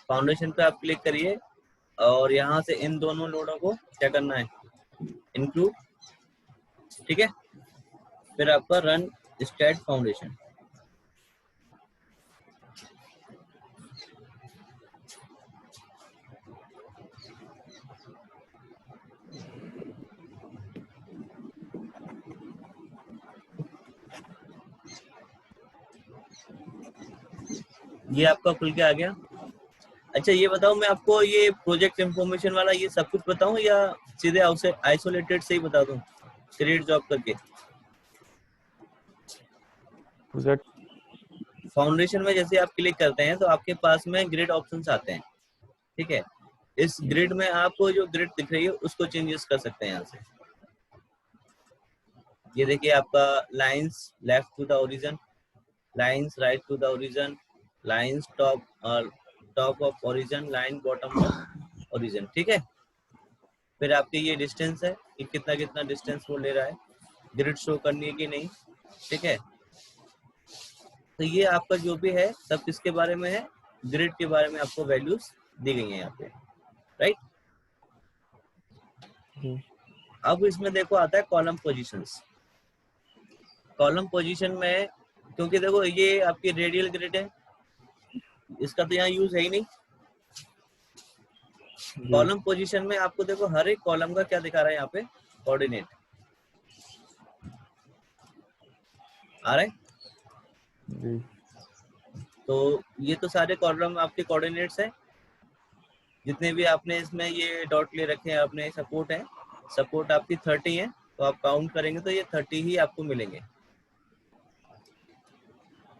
Foundation पे आप click करिए और यहाँ से इन दोनों लोडों को क्या करना है, इंक्लूड, ठीक है। फिर आपका रन स्टैट फाउंडेशन। ये आपका खुल के आ गया। अच्छा ये बताओ, मैं आपको ये प्रोजेक्ट इंफॉर्मेशन वाला ये सब कुछ बताऊं या सीधे आइसोलेटेड से ही बता दूं, क्रिएट जॉब करके? फाउंडेशन में जैसे आप क्लिक करते हैं तो आपके पास में ग्रिड ऑप्शंस आते हैं, ठीक है। इस ग्रिड में आपको जो ग्रिड दिख रही है उसको चेंजेस कर सकते हैं यहाँ से। ये देखिए आपका lines left to the origin, lines right to the origin, lines top of origin, line bottom of origin, ठीक है। फिर आपकी ये डिस्टेंस है कि कितना कितना डिस्टेंस वो ले रहा है, ग्रिड शो करनी है कि नहीं, ठीक है। तो ये आपका जो भी है सब किसके बारे में है, ग्रिड के बारे में आपको वैल्यूज दी गई हैं यहाँ पे, राइट। अब इसमें देखो आता है कॉलम पोजीशंस। कॉलम पोजीशन में क्योंकि देखो ये आपकी रेडियल ग्रिड है, इसका तो यहाँ यूज है ही नहीं। कॉलम पोजीशन में आपको देखो हर एक कॉलम का क्या दिखा रहा है यहाँ पे, कोऑर्डिनेट आ रहा है। तो ये तो सारे कॉलम आपके कोऑर्डिनेट्स हैं, जितने भी आपने इसमें ये डॉट ले रखे हैं अपने सपोर्ट है, सपोर्ट आपकी 30 है, तो आप काउंट करेंगे तो ये 30 ही आपको मिलेंगे।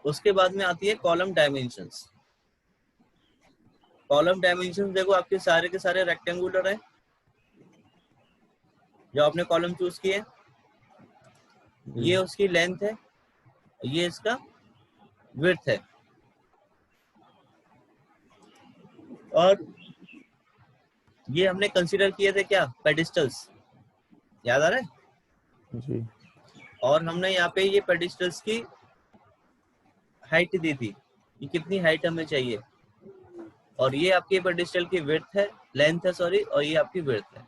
उसके बाद में आती है कॉलम डायमेंशंस। कॉलम डायमेंशंस देखो आपके सारे के सारे रेक्टेंगुलर है, जो आपने कॉलम चूज किए, ये उसकी लेंथ है, ये इसका विड्थ है, और ये हमने कंसीडर किए थे क्या, पेडिस्टल्स, याद आ रहा है जी। और हमने यहाँ पे ये पेडिस्टल्स की हाइट दी थी कि कितनी हाइट हमें चाहिए, और ये आपकी पेडिस्टल की विड्थ है, लेंथ है सॉरी, और ये आपकी विड्थ है।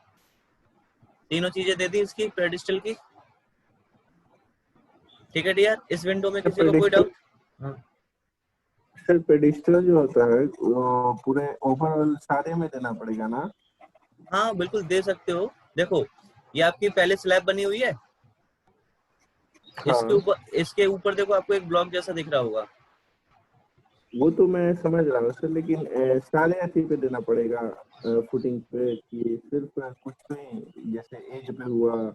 तीनों चीजें दे दी इसकी पेडिस्टल की, ठीक है डियर। इस विंडो में किसी को कोई डाउट? सर पेडिस्टल जो होता है वो पूरे ओवरऑल सारे में देना पड़ेगा ना? हाँ बिल्कुल दे सकते हो। देखो ये आपकी पहले स्लैब बनी हुई है, हाँ। इसके ऊपर देखो आपको एक ब्लॉक जैसा दिख रहा होगा, वो तो मैं समझ रहा हूँ सर, लेकिन सारे ऐसे पे देना पड़ेगा फुटिंग पे कि सिर्फ कुछ पे, जैसे एज पे हुआ,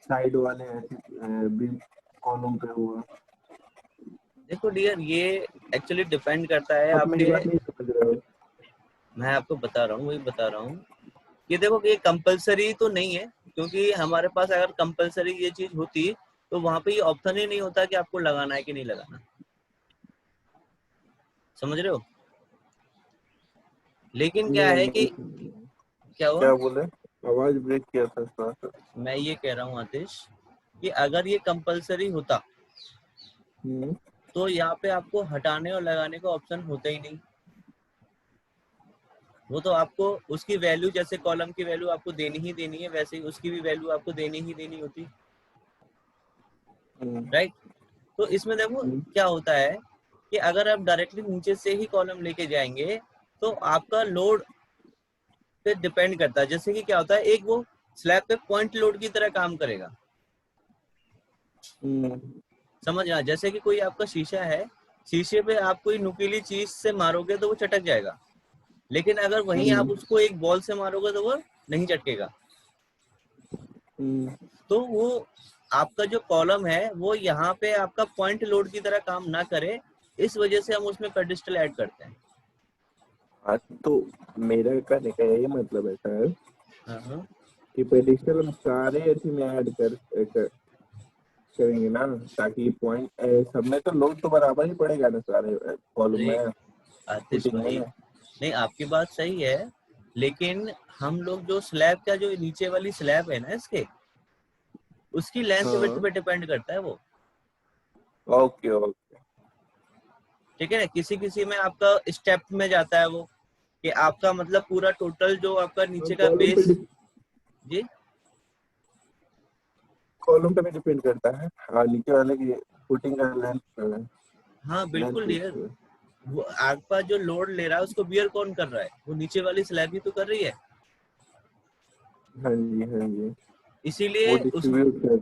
साइड वाले ऐसे कॉलम पे हुआ? देखो डियर ये एक्चुअली डिपेंड करता है आप मेरी बात नहीं समझ रहे हो। मैं आपको बता रहा हूँ, वही बता रहा हूँ कि देखो ये कंपलसरी तो नहीं है, क्योंकि हमारे पास अगर कंपलसरी ये चीज होती तो वहां पे ये ऑप्शन ही नहीं होता कि आपको लगाना है कि नहीं लगाना, समझ रहे हो। लेकिन क्या है कि क्या हुआ, क्या बोले, आवाज ब्रेक किया था थोड़ा। मैं ये कह रहा हूँ आतिश कि अगर ये कंपलसरी होता तो यहाँ पे आपको हटाने और लगाने का ऑप्शन होता ही नहीं। वो तो आपको उसकी वैल्यू, जैसे कॉलम की वैल्यू आपको देनी ही देनी है, वैसे ही उसकी भी वैल्यू आपको देनी ही देनी होती, राइट। तो इसमें देखो क्या होता है कि अगर आप डायरेक्टली नीचे से ही कॉलम लेके जाएंगे तो आपका लोड पे डिपेंड करता है। जैसे कि क्या होता है, एक वो स्लैब पे पॉइंट लोड की तरह काम करेगा, समझ रहा। जैसे कि कोई आपका शीशा है, शीशे पे आप कोई नुकीली चीज से मारोगे तो वो चटक जाएगा, लेकिन अगर वहीं आप उसको एक बॉल से मारोगे तो वो नहीं चटकेगा। तो वो आपका जो कॉलम है वो यहाँ पे आपका पॉइंट लोड की तरह काम ना करे, इस वजह से हम उसमें पेडिस्टल ऐड करते हैं। हाँ, तो मेरा कहने का ये मतलब है सर कि पेडिस्टल हम सारे ऐसे में ऐड करेंगे ना, ताकि पॉइंट सब में तो लोड तो बराबर ही पड़ेगा ना सारे कॉलम में। आतिश भाई नहीं, आपकी बात सही है, लेकिन हम लोग जो स्लैब का जो नीचे वाली स्लैब है ना इसके, उसकी लेंथ विड्थ पे डिपेंड करता है वो। Okay okay. ठीक है ना। किसी किसी में आपका स्टेप में जाता है वो, कि आपका मतलब पूरा टोटल जो आपका नीचे का कॉलम बेस। पे जी कॉलम पे भी डिपेंड करता है। हाँ, नीचे वाले की फुटिंग का लेंथ हाँ बिल्कुल लेंथ। डियर, वो आपका जो लोड ले रहा है उसको बियर कौन कर रहा है, वो नीचे वाली स्लैब ही तो कर रही है। हाँ जी, हाँ जी। वो इसीलिए उस डिस्ट्रीब्यूट कर।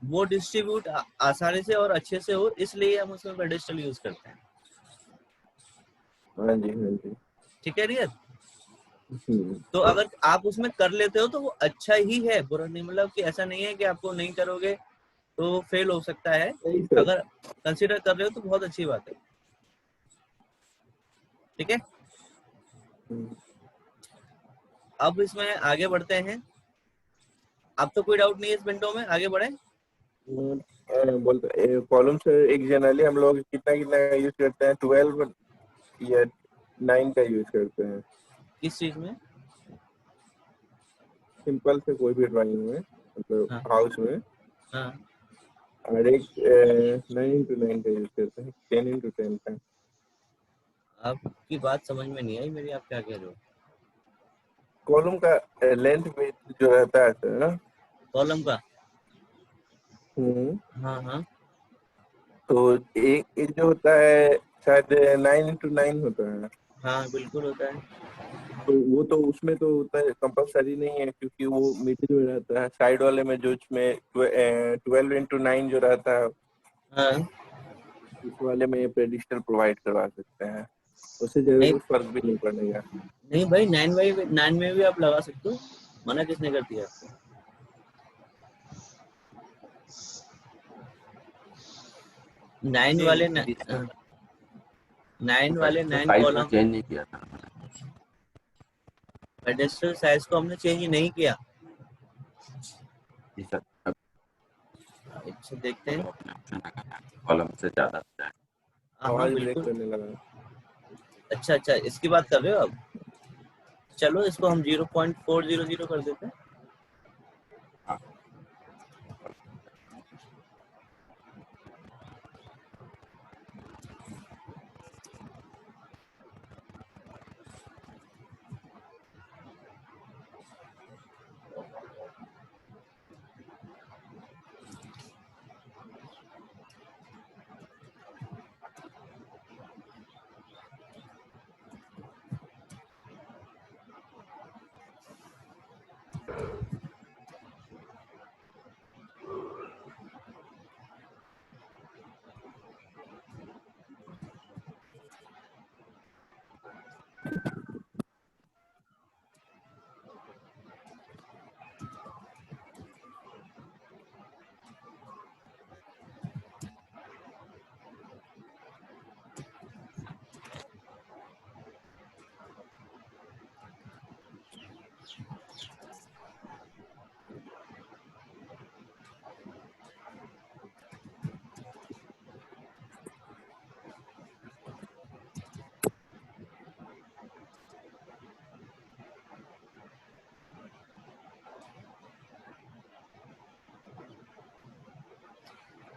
वो डिस्ट्रीब्यूट आसानी से और अच्छे से हो, इसलिए हम उसमें पेडेस्टल यूज करते हैं। हाँ जी, हाँ जी। ठीक है डियर। हम्म, तो अगर आप उसमें कर लेते हो तो वो अच्छा ही है, बुरा नहीं, मतलब कि ऐसा नहीं है कि आपको नहीं करोगे तो फेल हो सकता है। सही सर। अगर कंसीडर कर रहे हो तो बहुत अच्छी बात है। ठीक है, हम्म, अब इसमें आगे बढ़ते हैं। अब तो कोई डाउट नहीं है इस विंडो में, आगे बढ़े। बोलते कॉलम से एक जनरली हम लोग कितना कितना का यूज करते हैं, 12 या 9 का यूज करते हैं किस चीज में? सिंपल से कोई भी ड्राइंग में, मतलब हाँ हाउस में। हाँ, और एक 9x9 का यूज करते हैं, 10x10 का। आपकी बात समझ में नहीं आई मेरी, आप क्या कह रहे हो? कॉलम का लेंथ जो रहता है सर ना। कॉलम का? हम्म, हाँ हाँ तो एक जो होता है शायद 9x9 होता है। हाँ, बिल्कुल होता है। तो वो तो उसमें तो उतना कंपलसरी नहीं है, क्योंकि वो मिडिल में रहता है। साइड वाले में जो इसमें 12x9 जो रहता है, हाँ, उस वाले में पेडिस्टल प्रोवाइड करवा सकते हैं। उससे नहीं जरूर फर्क भी नहीं पड़ेगा। नहीं भाई, 9 में भी आप लगा सकते हो, मना किसने कर दिया आपको? 9 वाले जी सर। 9 वाले तो 9 साइज में कॉलम। चेंज नहीं किया था। पेडेस्टल साइज को हमने चेंज नहीं किया। जी सर। अब अच्छा देखते हैं। अपने ऑप्शन लगा कॉलम से ज्यादा हो जाए। हाँ हाँ आवाज ब्रेक बिल्कुल। करने लगा। अच्छा अच्छा, इसकी बात कर रहे हो अब। चलो इसको हम 0.400 कर देते हैं। हाँ,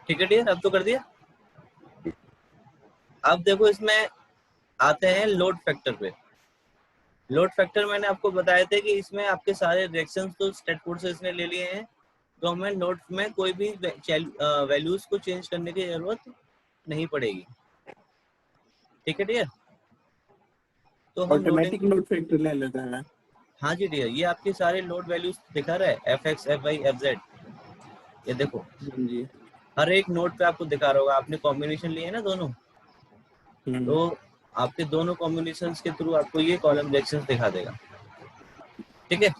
ठीक है डियर, अब तो कर दिया। अब देखो इसमें आते हैं लोड फैक्टर पे। लोड फैक्टर मैंने आपको बताए थे कि इसमें आपके सारे रिएक्शंस तो स्टेटपुट से इसने ले लिए हैं, तो हमें लोड में कोई भी वैल्यूज को चेंज करने की जरूरत नहीं पड़ेगी। ठीक है डियर, तो हम लोडिंग। ऑटोमेटिक लोड फैक्टर ले लेता है। हाँ जी डियर, ये आपके सारे लोड वैल्यूज दिखा रहा है, F X, F Y, F Z. ये देखो हाँ जी। हर एक नोड पे आपको दिखा रहा होगा, आपने कॉम्बिनेशन लिए है ना दोनों, तो आपके दोनों कॉम्बिनेशंस के थ्रू आपको ये कॉलम रिएक्शंस दिखा देगा। ठीक है।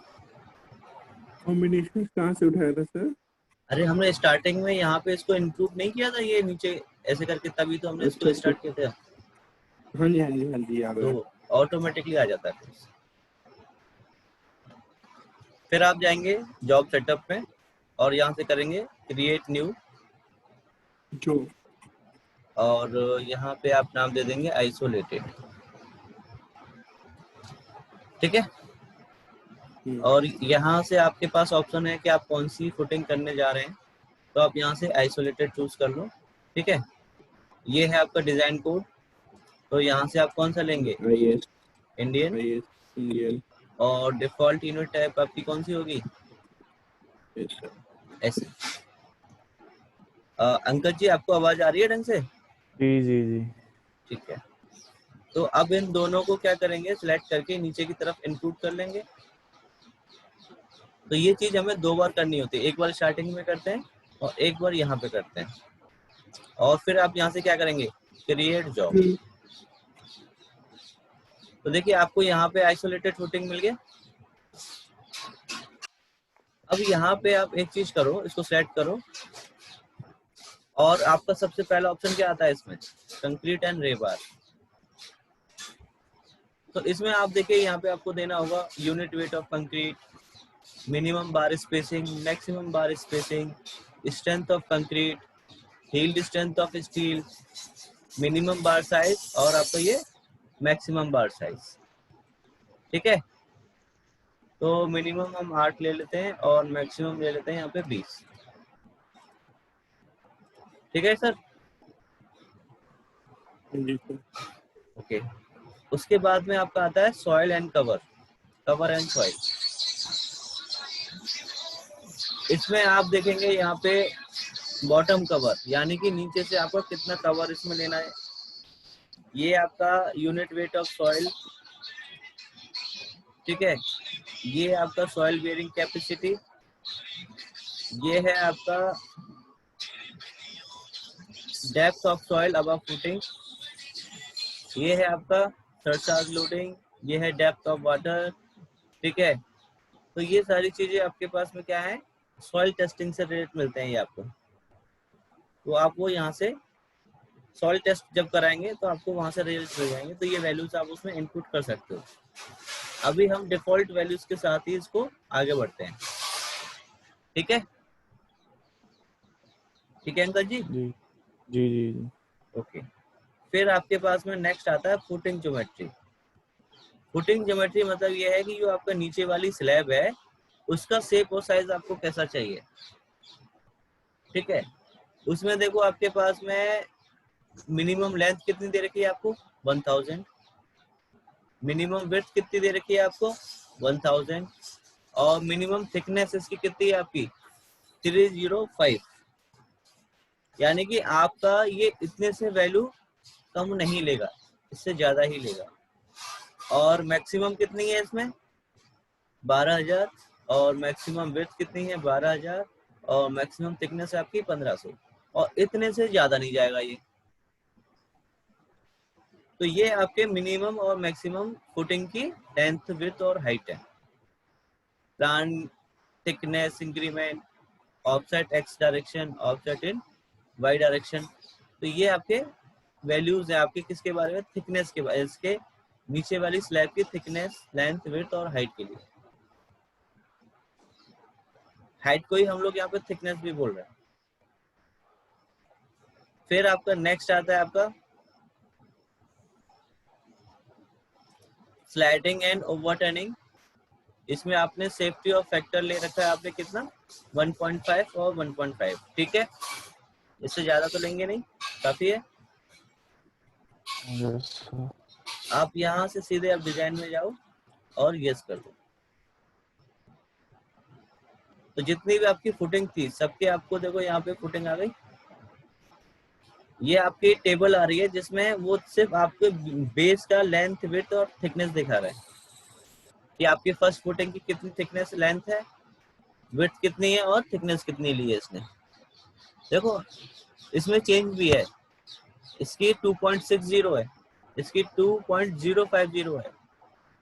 कॉम्बिनेशन कहाँ से उठाया था सर? अरे हमने स्टार्टिंग में यहाँ पे इसको इंक्लूड नहीं किया था, ये नीचे ऐसे करके, तभी तो हमने अच्छा इसको अच्छा। स्टार्ट किया था। हाँ जी, हाँ जी, हाँ जी, याद तो है। ऑटोमेटिकली आ जाता है। फिर आप जाएंगे जॉब सेटअप में और यहाँ से करेंगे क्रिएट न्यू, जो और यहाँ पे आप नाम दे देंगे आइसोलेटेड। ठीक है। और यहाँ से आपके पास ऑप्शन है कि आप कौन सी फुटिंग करने जा रहे हैं, तो आप यहाँ से आइसोलेटेड चूज कर लो। ठीक है। ये है आपका डिजाइन कोड। तो यहाँ से आप कौन सा लेंगे? IS Indian. इंडियन। और डिफॉल्ट यूनिट टाइप आपकी कौन सी होगी? yes sir। ऐसे। अंकल जी आपको आवाज आ रही है ढंग से? जी जी जी। ठीक है, तो अब इन दोनों को क्या करेंगे, सिलेक्ट करके नीचे की तरफ इंक्लूड कर लेंगे। तो ये चीज हमें 2 बार करनी होती है, एक बार स्टार्टिंग में करते हैं और एक बार यहाँ पे करते हैं। और फिर आप यहाँ से क्या करेंगे, क्रिएट जॉब। तो देखिए आपको यहाँ पे आइसोलेटेड फुटिंग मिल गया। अब यहाँ पे आप एक चीज करो, इसको सेलेक्ट करो और आपका सबसे पहला ऑप्शन क्या आता है इसमें, कंक्रीट एंड रेबार। तो इसमें आप देखिए यहाँ पे आपको देना होगा unit weight of concrete, minimum bar spacing, maximum bar spacing, strength of concrete, yield strength of steel, minimum bar size और आपका ये मैक्सिमम बार साइज। ठीक है, तो मिनिमम हम 8 ले लेते हैं और मैक्सिमम ले लेते हैं यहाँ पे 20। ठीक है सर? जी सर। ओके, उसके बाद में आपका आता है soil and cover, cover and soil. इसमें आप देखेंगे यहाँ पे बॉटम कवर, यानी कि नीचे से आपको कितना कवर इसमें लेना है। ये आपका यूनिट वेट ऑफ सॉइल, ठीक है, ये आपका सॉइल बेयरिंग कैपेसिटी, ये है आपका depth of soil above footing, ये है आपका सरचार्ज लोडिंग, ये है डेप्थ ऑफ वाटर। ठीक है, तो ये सारी चीजें आपके पास में क्या है, सॉइल टेस्टिंग से रिलेटेड मिलते हैं ये आपको। तो आप वो यहाँ से सॉइल टेस्ट जब कराएंगे तो आपको वहां से रिजल्ट मिल जाएंगे, तो ये वैल्यूज आप उसमें इनपुट कर सकते हो। अभी हम डिफॉल्ट वैल्यूज के साथ ही इसको आगे बढ़ते हैं। ठीक है, ठीक है अंकल जी? जी जी जी जी। ओके, फिर आपके पास में नेक्स्ट आता है फुटिंग ज्योमेट्री। फुटिंग ज्योमेट्री मतलब ये है कि जो आपका नीचे वाली स्लैब है उसका शेप और साइज आपको कैसा चाहिए। ठीक है, उसमें देखो आपके पास में मिनिमम लेंथ कितनी दे रखी है आपको, 1000। मिनिमम विड्थ कितनी दे रखी है आपको, 1000। और मिनिमम थिकनेस इसकी कितनी है आपकी, 305। यानी कि आपका ये इतने से वैल्यू कम नहीं लेगा, इससे ज्यादा ही लेगा। और मैक्सिमम कितनी है इसमें, 12000। और मैक्सिमम विड्थ कितनी है, 12000। और मैक्सिमम थिकनेस है आपकी 1500। और इतने से ज्यादा नहीं जाएगा ये। तो ये आपके मिनिमम और मैक्सिमम फुटिंग की लेंथ, विड्थ और हाइट है। Plan thickness increment, offset x direction, offset in y direction. तो ये आपके वैल्यूज है आपके किसके बारे में, थिकनेस के बारे में, इसके नीचे वाली स्लैब की थिकनेस, लेंथ, विड्थ और हाइट के लिए। हाइट को ही हम लोग यहाँ पे थिकनेस भी बोल रहे हैं। फिर आपका नेक्स्ट आता है आपका स्लाइडिंग एंड ओवरटर्निंग। इसमें आपने सेफ्टी ऑफ फैक्टर ले रखा है आपने कितना, 1.5 और 1.5। ठीक है, इससे ज्यादा तो लेंगे नहीं, काफी है। Yes sir. आप यहाँ से सीधे आप डिजाइन में जाओ और यस कर दो। तो जितनी भी आपकी फुटिंग थी सबके आपको देखो यहाँ पे फुटिंग आ गई। ये आपकी टेबल आ रही है जिसमें वो सिर्फ आपके बेस का लेंथ, विड्थ और थिकनेस दिखा रहा है कि आपकी फर्स्ट फुटिंग की कितनी थिकनेस, लेंथ है, विड्थ कितनी है और थिकनेस कितनी ली है इसने। देखो इसमें चेंज भी है, इसकी 2.60 है, इसकी 2.050 है।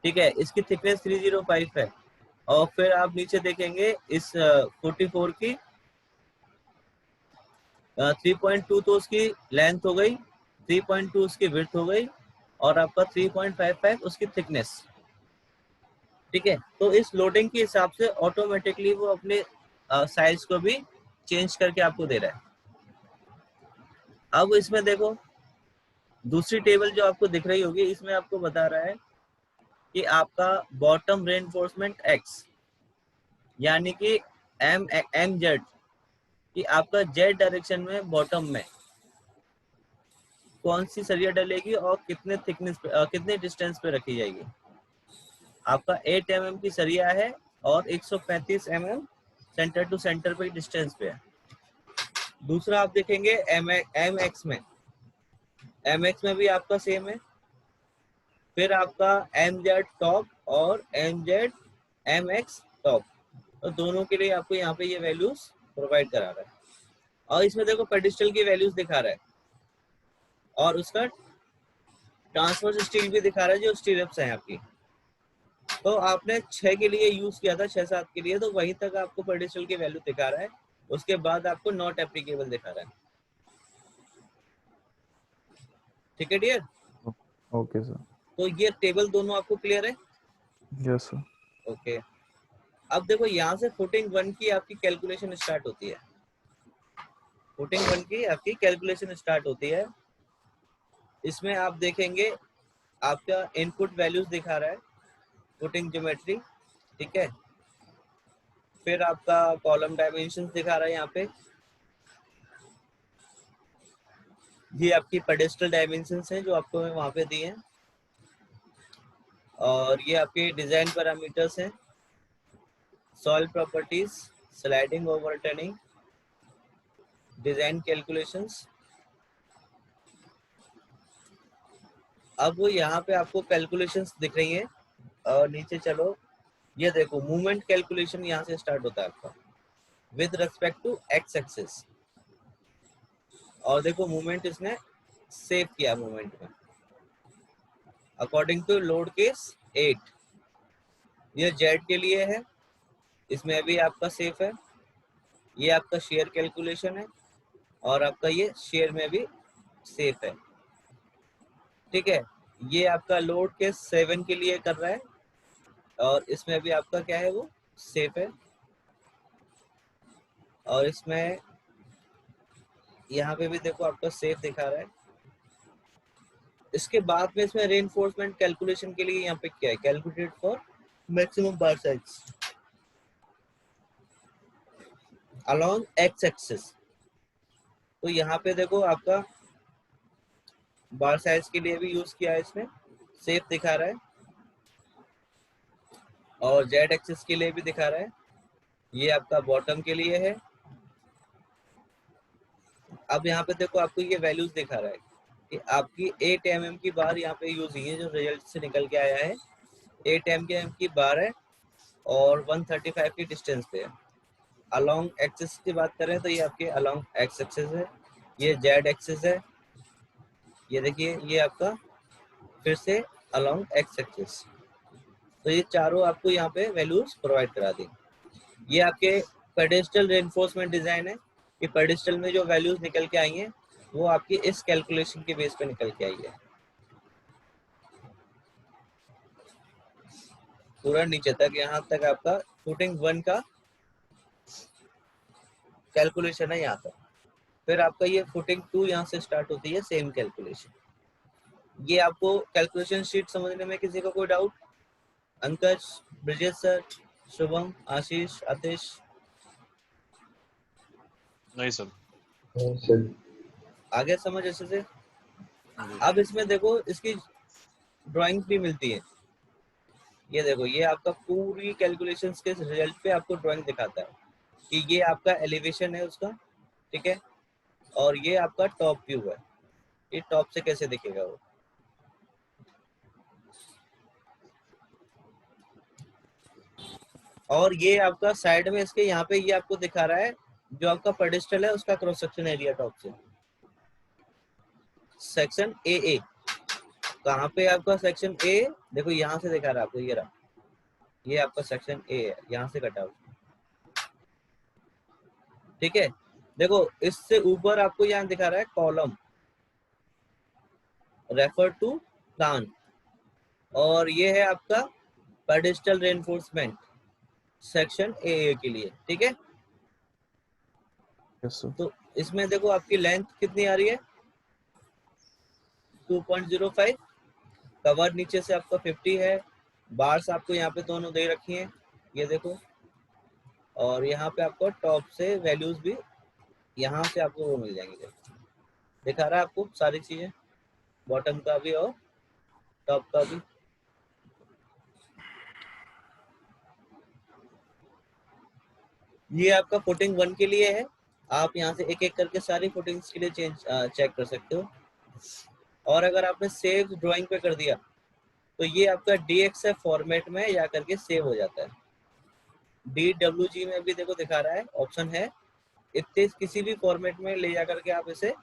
ठीक है, इसकी थिकनेस 305 है। और फिर आप नीचे देखेंगे इस 44 की 3.2 तो उसकी लेंथ हो गई, 3.2 उसकी विड्थ हो गई और आपका 3.55 उसकी थिकनेस। ठीक है, तो इस लोडिंग के हिसाब से ऑटोमेटिकली वो अपने साइज को भी चेंज करके आपको दे रहा है। अब इसमें देखो दूसरी टेबल जो आपको दिख रही होगी, इसमें आपको बता रहा है कि आपका बॉटम रेनफोर्समेंट एक्स, यानी कि एम जेड, कि आपका जेड डायरेक्शन में बॉटम में कौन सी सरिया डलेगी और कितने थिकनेस पे कितने डिस्टेंस पे रखी जाएगी। आपका 8 mm की सरिया है और 135 mm सेंटर टू सेंटर पे डिस्टेंस पे है। दूसरा आप देखेंगे एम एक्स में भी आपका सेम है। फिर आपका एम जेड टॉप और M Z M X top, तो दोनों के लिए आपको यहाँ पे ये वैल्यूज प्रोवाइड करा रहा है। और इसमें देखो पेडिस्टल की वैल्यूज दिखा रहा है और उसका ट्रांसवर्स स्टील भी दिखा रहा है जो स्टीरअप्स हैं आपकी। तो आपने 6 के लिए यूज किया था, 6-7 के लिए, तो वहीं तक आपको पेडिस्टल की वैल्यू दिखा रहा है। उसके बाद आपको नॉट एप्लीकेबल दिखा रहा है। ठीक है डियर? Okay sir. तो ये टेबल दोनों आपको क्लियर है? Yes sir. ओके। अब देखो यहाँ से फुटिंग 1 की आपकी कैलकुलेशन स्टार्ट होती है। फुटिंग 1 की आपकी कैलकुलेशन स्टार्ट होती है। इसमें आप देखेंगे आपका इनपुट वैल्यूज दिखा रहा है, फुटिंग ज्योमेट्री, ठीक है। फिर आपका कॉलम डायमेंशंस दिखा रहा है यहाँ पे। ये आपकी पेडेस्टल डायमेंशंस हैं जो आपको वहाँ पे दिए हैं। और ये आपके डिजाइन पैरामीटर्स हैं, soil properties, sliding overturning, design calculations. अब वो यहाँ पे आपको कैलकुलेशंस दिख रही हैं। और नीचे चलो, ये देखो मूवमेंट कैलकुलेशन यहाँ से स्टार्ट होता है आपका with respect to X axis. और देखो मूवमेंट इसने सेव किया मूवमेंट में अकॉर्डिंग टू लोड केस 8। ये जेड के लिए है, इसमें भी आपका सेफ है। ये आपका शेयर कैलकुलेशन है और आपका ये शेयर में भी सेफ है, ठीक है। ये आपका लोड केस 7 के लिए कर रहा है और इसमें भी आपका क्या है, वो सेफ है। और इसमें यहाँ पे भी देखो आपका सेफ दिखा रहा है। इसके बाद में इसमें रेनफोर्समेंट कैलकुलेशन के लिए यहाँ पे क्या है, calculated for maximum bar size along x axis. तो यहाँ पे देखो आपका बार साइज के लिए भी यूज किया है इसमें, सेफ दिखा रहा है। और जेड एक्सिस के लिए भी दिखा रहा है। ये आपका बॉटम के लिए है। अब यहाँ पे देखो आपको ये वैल्यूज दिखा रहा है कि आपकी 8 mm की बार यहाँ पे यूज हुई है जो रिजल्ट से निकल के आया है। 8 mm की बार है और 135 की डिस्टेंस पे है। अलोंग एक्सिस की बात करें तो ये आपके अलोंग एक्स एक्सिस है, ये जेड एक्सिस है। ये देखिए ये आपका फिर से अलोंग एक्स एक्सिस। तो ये चारों आपको यहाँ पे वैल्यूज प्रोवाइड करा दी। ये आपके पेडेस्टल रेनफोर्समेंट डिजाइन है कि पेडेस्टल में जो वैल्यूज निकल के आई हैं वो आपकी इस कैलकुलेशन के बेस पे निकल के आई है, पूरा नीचे तक। यहाँ तक आपका फुटिंग 1 का कैलकुलेशन है यहाँ तक। फिर आपका ये फुटिंग 2 यहाँ से स्टार्ट होती है, सेम कैलकुलेशन। ये आपको कैलकुलेशन शीट समझने में किसी को कोई डाउट? अंकज, ब्रिजेश सर, शुभम, आशीष, आतिश? नहीं सर। आगे समझ ऐसे से? अब इसमें देखो इसकी ड्राइंग्स भी मिलती है। ये देखो ये आपका पूरी कैलकुलेशंस के रिजल्ट पे आपको ड्राइंग दिखाता है कि ये आपका एलिवेशन है उसका, ठीक है। और ये आपका टॉप व्यू है, ये टॉप से कैसे दिखेगा वो। और ये आपका साइड में इसके यहाँ पे ये आपको दिखा रहा है जो आपका पेडेस्टल है उसका क्रॉस सेक्शन एरिया टॉप से। सेक्शन ए कहाँ पे आपका सेक्शन ए, देखो यहाँ से दिखा रहा है आपको, ये रहा, ये आपका सेक्शन ए है, यहाँ से कटा हुआ, ठीक है। देखो इससे ऊपर आपको यहाँ दिखा रहा है कॉलम रेफर टू प्लान। और ये है आपका पेडेस्टल रेनफोर्समेंट सेक्शन ए के लिए, ठीक है। Yes sir. तो इसमें देखो आपकी लेंथ कितनी आ रही है, 2.05। कवर नीचे से आपका 50 है। बार्स आपको यहाँ पे दोनों दे रखी हैं, ये देखो। और यहाँ पे आपको टॉप से वैल्यूज भी यहाँ से आपको वो मिल जाएंगे, दिखा रहा है आपको सारी चीजें। बॉटम का भी और टॉप का भी। ये आपका फुटिंग 1 के लिए है, आप यहाँ से एक एक करके सारी फुटिंग्स के लिए चेक कर सकते हो। और अगर आपने सेव ड्राइंग पे कर दिया तो ये आपका DXF फॉर्मेट में या करके सेव हो जाता है। DWG में भी देखो दिखा रहा है, ऑप्शन है, इतने किसी भी फॉर्मेट में ले जा करके आप इसे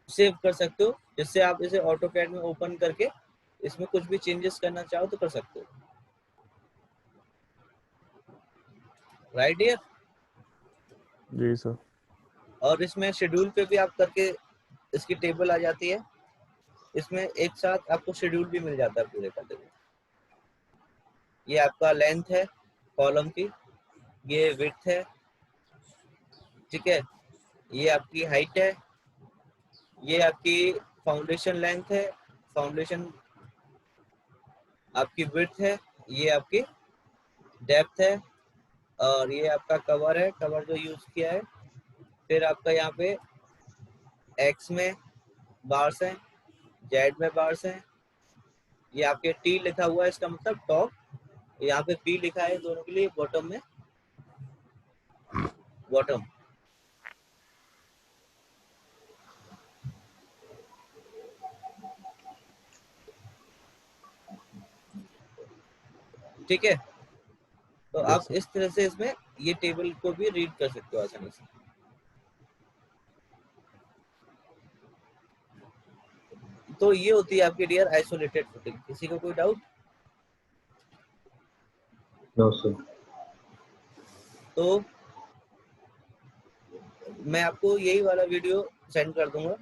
सेव कर सकते हो, जिससे आप इसे ऑटोकैड में ओपन करके इसमें कुछ भी चेंजेस करना चाहो तो कर सकते हो। Right dear? जी सर। और इसमें शेड्यूल पे भी आप करके इसकी टेबल आ जाती है, इसमें एक साथ आपको शेड्यूल भी मिल जाता है पूरे का। देखो ये आपका लेंथ है कॉलम की, ये विड्थ है, ठीक है, ये आपकी हाइट है, ये आपकी फाउंडेशन लेंथ है, फाउंडेशन आपकी विड्थ है, ये आपकी डेप्थ है, और ये आपका कवर है, कवर जो यूज किया है। फिर आपका यहाँ पे एक्स में बार्स हैं, जेड में बार्स हैं, ये आपके टी लिखा हुआ है, इसका मतलब टॉप, यहाँ पे पी लिखा है दोनों के लिए, बॉटम में बॉटम। ठीक है, तो यस आप सर। इस तरह से इसमें ये टेबल को भी रीड कर सकते हो आसानी से। तो ये होती है आपकी डियर आइसोलेटेड फुटिंग। किसी को कोई डाउट? No sir. तो मैं आपको यही वाला वीडियो सेंड कर दूंगा,